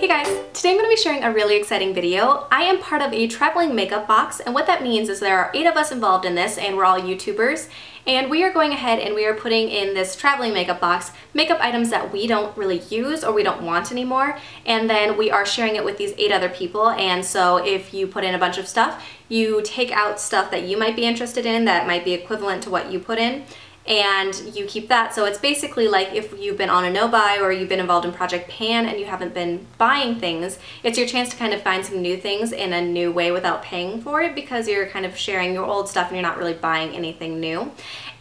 Hey guys, today I'm going to be sharing a really exciting video. I am part of a traveling makeup box, and what that means is there are 8 of us involved in this, and we're all YouTubers, and we are going ahead and we are putting in this traveling makeup box makeup items that we don't really use or we don't want anymore, and then we are sharing it with these 8 other people. And so if you put in a bunch of stuff, you take out stuff that you might be interested in that might be equivalent to what you put in, and you keep that. So it's basically like if you've been on a no-buy or you've been involved in Project Pan and you haven't been buying things, it's your chance to kind of find some new things in a new way without paying for it, because you're kind of sharing your old stuff and you're not really buying anything new.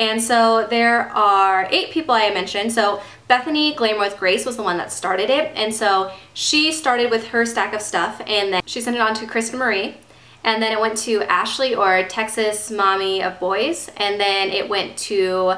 And so there are 8 people I mentioned. So Bethany, Glamour with Grace, was the one that started it, and so she started with her stack of stuff and then she sent it on to Kristen Marie. And then it went to Ashley, or Texas Mommy of Boys, and then it went to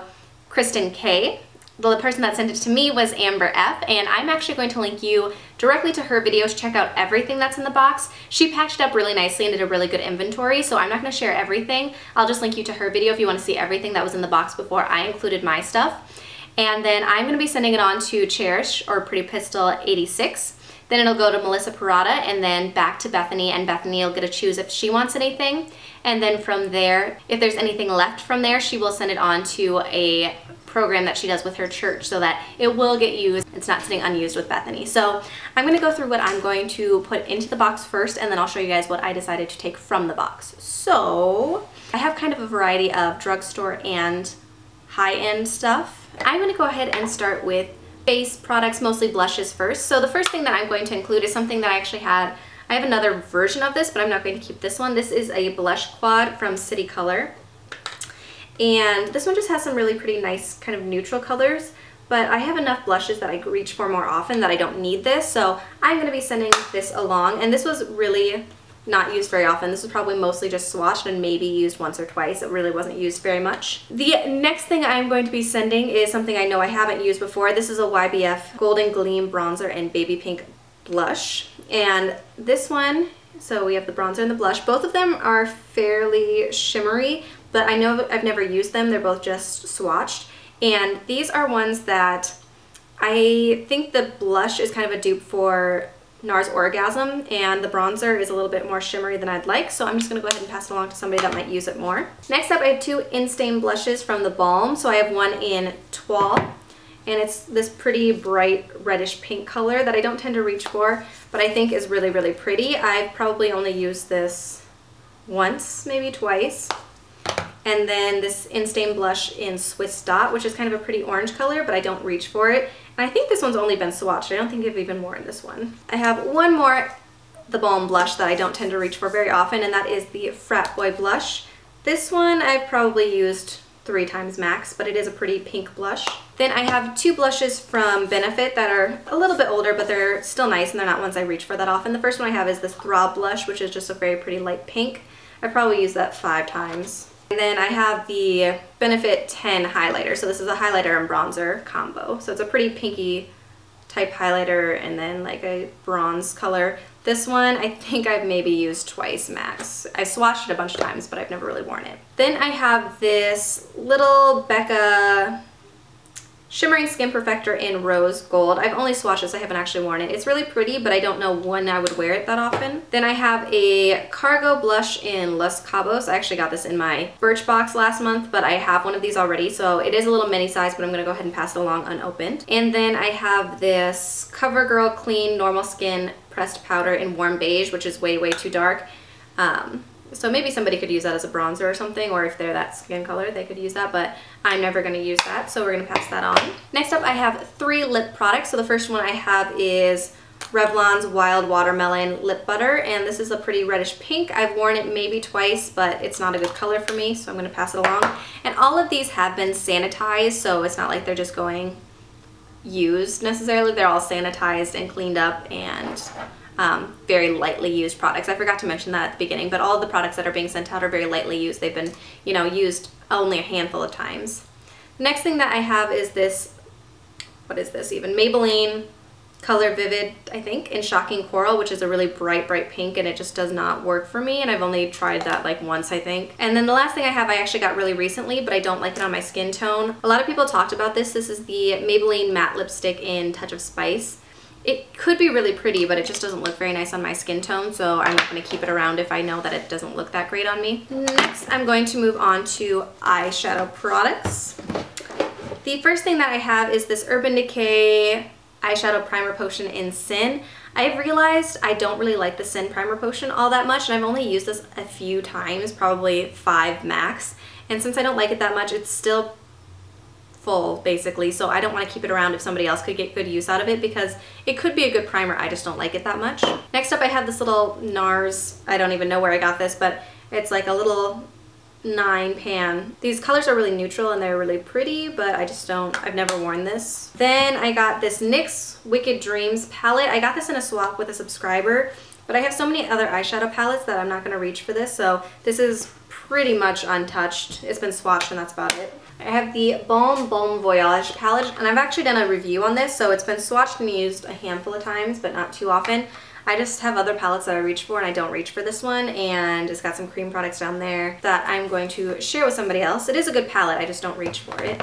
Kristen K. The person that sent it to me was Amber F, and I'm actually going to link you directly to her videos. Check out everything that's in the box. She packed it up really nicely and did a really good inventory, so I'm not going to share everything. I'll just link you to her video if you want to see everything that was in the box before I included my stuff. And then I'm going to be sending it on to Cherish, or Pretty Pistol 86. Then it'll go to Melissa Parada, and then back to Bethany, and Bethany will get to choose if she wants anything. And then from there, if there's anything left from there, she will send it on to a program that she does with her church so that it will get used. It's not sitting unused with Bethany. So I'm going to go through what I'm going to put into the box first, and then I'll show you guys what I decided to take from the box. So I have kind of a variety of drugstore and high-end stuff. I'm going to go ahead and start with face products, mostly blushes first. So the first thing that I'm going to include is something that I actually had. I have another version of this, but I'm not going to keep this one. This is a blush quad from City Color. And this one just has some really pretty nice kind of neutral colors, but I have enough blushes that I reach for more often that I don't need this. So I'm going to be sending this along, and this was really not used very often. This was probably mostly just swatched and maybe used once or twice. It really wasn't used very much. The next thing I'm going to be sending is something I know I haven't used before. This is a YBF Golden Gleam Bronzer and Baby Pink Blush. And this one, so we have the bronzer and the blush. Both of them are fairly shimmery, but I know I've never used them. They're both just swatched. And these are ones that I think the blush is kind of a dupe for NARS Orgasm, and the bronzer is a little bit more shimmery than I'd like, so I'm just going to go ahead and pass it along to somebody that might use it more. Next up, I have 2 in-stain blushes from the Balm. So I have one in Toile, and it's this pretty bright reddish pink color that I don't tend to reach for, but I think is really, really pretty. I've probably only used this once, maybe twice. And then this in-stain blush in Swiss Dot, which is kind of a pretty orange color, but I don't reach for it. And I think this one's only been swatched. I don't think I've even worn this one. I have one more, the Balm blush, that I don't tend to reach for very often, and that is the Frat Boy blush. This one I've probably used 3 times max, but it is a pretty pink blush. Then I have 2 blushes from Benefit that are a little bit older, but they're still nice, and they're not ones I reach for that often. The first one I have is this Throb blush, which is just a very pretty light pink. I've probably used that 5 times. And then I have the Benefit 10 highlighter. So this is a highlighter and bronzer combo. So it's a pretty pinky type highlighter and then like a bronze color. This one I think I've maybe used twice max. I swatched it a bunch of times, but I've never really worn it. Then I have this little Becca Shimmering Skin Perfector in Rose Gold. I've only swatched this, I haven't actually worn it. It's really pretty, but I don't know when I would wear it that often. Then I have a Cargo Blush in Los Cabos. I actually got this in my Birchbox last month, but I have one of these already, so it is a little mini size, but I'm gonna go ahead and pass it along unopened. And then I have this CoverGirl Clean Normal Skin Pressed Powder in Warm Beige, which is way, way too dark. So maybe somebody could use that as a bronzer or something, or if they're that skin color, they could use that, but I'm never going to use that, so we're going to pass that on. Next up, I have 3 lip products. So the first one I have is Revlon's Wild Watermelon Lip Butter, and this is a pretty reddish pink. I've worn it maybe twice, but it's not a good color for me, so I'm going to pass it along. And all of these have been sanitized, so it's not like they're just going used necessarily. They're all sanitized and cleaned up and very lightly used products. I forgot to mention that at the beginning, but all of the products that are being sent out are very lightly used. They've been, you know, used only a handful of times. The next thing that I have is this, what is this even? Maybelline Color Vivid, I think, in Shocking Coral, which is a really bright, bright pink, and it just does not work for me, and I've only tried that like once, I think. And then the last thing I have I actually got really recently, but I don't like it on my skin tone. A lot of people talked about this. This is the Maybelline Matte Lipstick in Touch of Spice. It could be really pretty, but it just doesn't look very nice on my skin tone, so I'm not going to keep it around if I know that it doesn't look that great on me. Next, I'm going to move on to eyeshadow products. The first thing that I have is this Urban Decay eyeshadow primer potion in Sin. I've realized I don't really like the Sin primer potion all that much, and I've only used this a few times, probably 5 max. And since I don't like it that much, it's still full basically, so I don't want to keep it around if somebody else could get good use out of it, because it could be a good primer, I just don't like it that much. Next up I have this little NARS, I don't even know where I got this, but it's like a little 9 pan. These colors are really neutral and they're really pretty, but I've never worn this. Then I got this NYX Wicked Dreams palette. I got this in a swap with a subscriber, but I have so many other eyeshadow palettes that I'm not going to reach for this, so this is pretty much untouched. It's been swatched and that's about it. I have the Balm Voyage palette, and I've actually done a review on this, so it's been swatched and used a handful of times, but not too often. I just have other palettes that I reach for, and I don't reach for this one, and it's got some cream products down there that I'm going to share with somebody else. It is a good palette, I just don't reach for it.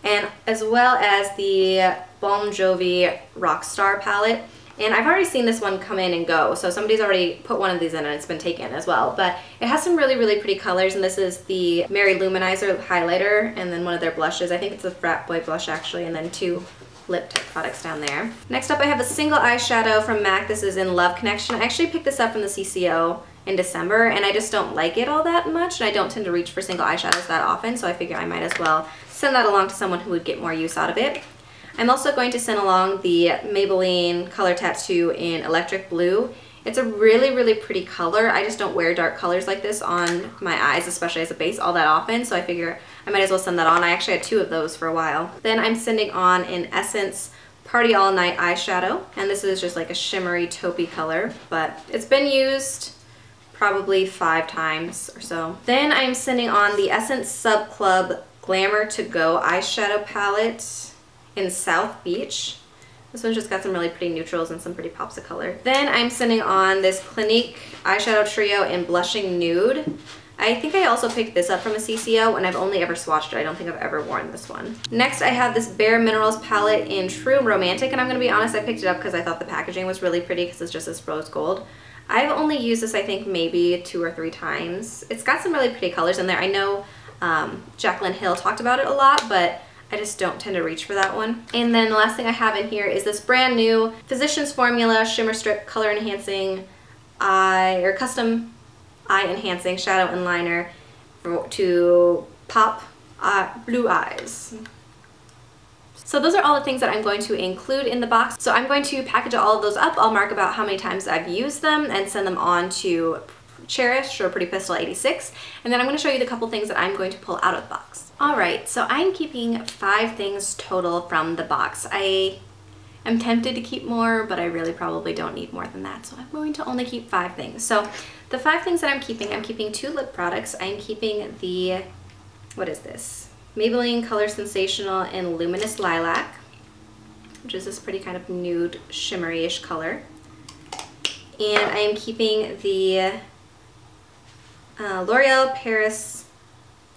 And as well as the Balm Jovi Rockstar palette. And I've already seen this one come in and go, so somebody's already put one of these in and it's been taken as well. But it has some really, really pretty colors, and this is the Mary Luminizer highlighter and then one of their blushes. I think it's a Frat Boy blush actually, and then 2 lip type products down there. Next up I have a single eyeshadow from MAC. This is in Love Connection. I actually picked this up from the CCO in December, and I just don't like it all that much, and I don't tend to reach for single eyeshadows that often, so I figure I might as well send that along to someone who would get more use out of it. I'm also going to send along the Maybelline Color Tattoo in Electric Blue. It's a really, really pretty color. I just don't wear dark colors like this on my eyes, especially as a base, all that often, so I figure I might as well send that on. I actually had 2 of those for a while. Then I'm sending on an Essence Party All Night eyeshadow, and this is just like a shimmery taupey color, but it's been used probably 5 times or so. Then I'm sending on the Essence Sub Club Glamour To Go eyeshadow palette in South Beach. This one's just got some really pretty neutrals and some pretty pops of color. Then I'm sending on this Clinique eyeshadow trio in Blushing Nude. I think I also picked this up from a CCO, and I've only ever swatched it. I don't think I've ever worn this one. Next I have this Bare Minerals palette in True Romantic, and I'm gonna be honest, I picked it up because I thought the packaging was really pretty because it's just this rose gold. I've only used this I think maybe 2 or 3 times. It's got some really pretty colors in there. I know Jaclyn Hill talked about it a lot, but I just don't tend to reach for that one. And then the last thing I have in here is this brand new Physicians Formula Shimmer Strip Color Enhancing Custom Eye Enhancing Shadow and Liner to pop blue eyes. So those are all the things that I'm going to include in the box. So I'm going to package all of those up. I'll mark about how many times I've used them and send them on to Cherish or Pretty Pistol 86, and then I'm going to show you the couple things that I'm going to pull out of the box. Alright, so I'm keeping 5 things total from the box. I am tempted to keep more, but I really probably don't need more than that, so I'm going to only keep 5 things. So the 5 things that I'm keeping 2 lip products. I'm keeping the, what is this? Maybelline Color Sensational in Luminous Lilac, which is this pretty kind of nude shimmery-ish color. And I am keeping the L'Oreal Paris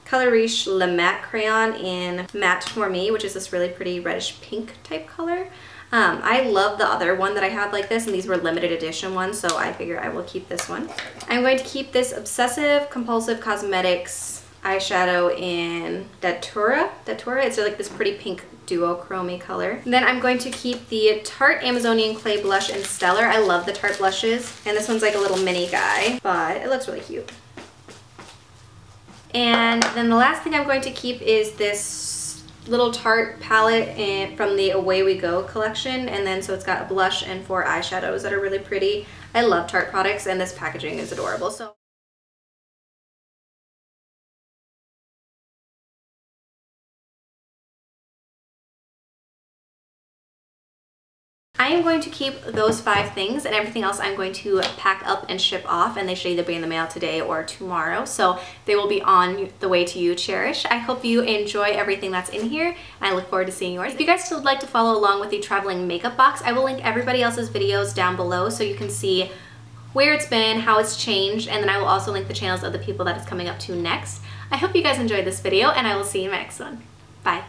Color Riche Le Matte Crayon in Matte For Me, which is this really pretty reddish pink type color. I love the other one that I had like this, and these were limited edition ones, so I figure I will keep this one. I'm going to keep this Obsessive Compulsive Cosmetics eyeshadow in Datura. It's like this pretty pink duochrome color. Then I'm going to keep the Tarte Amazonian Clay Blush in Stellar. I love the Tarte blushes, and this one's like a little mini guy, but it looks really cute. And then the last thing I'm going to keep is this little Tarte palette from the Away We Go collection, and then so it's got a blush and 4 eyeshadows that are really pretty. I love Tarte products, and this packaging is adorable. So I am going to keep those 5 things, and everything else I'm going to pack up and ship off, and they should either be in the mail today or tomorrow, so they will be on the way to you, Cherish. I hope you enjoy everything that's in here, and I look forward to seeing yours. If you guys still would like to follow along with the traveling makeup box, I will link everybody else's videos down below so you can see where it's been, how it's changed, and then I will also link the channels of the people that it's coming up to next. I hope you guys enjoyed this video, and I will see you in the next one. Bye.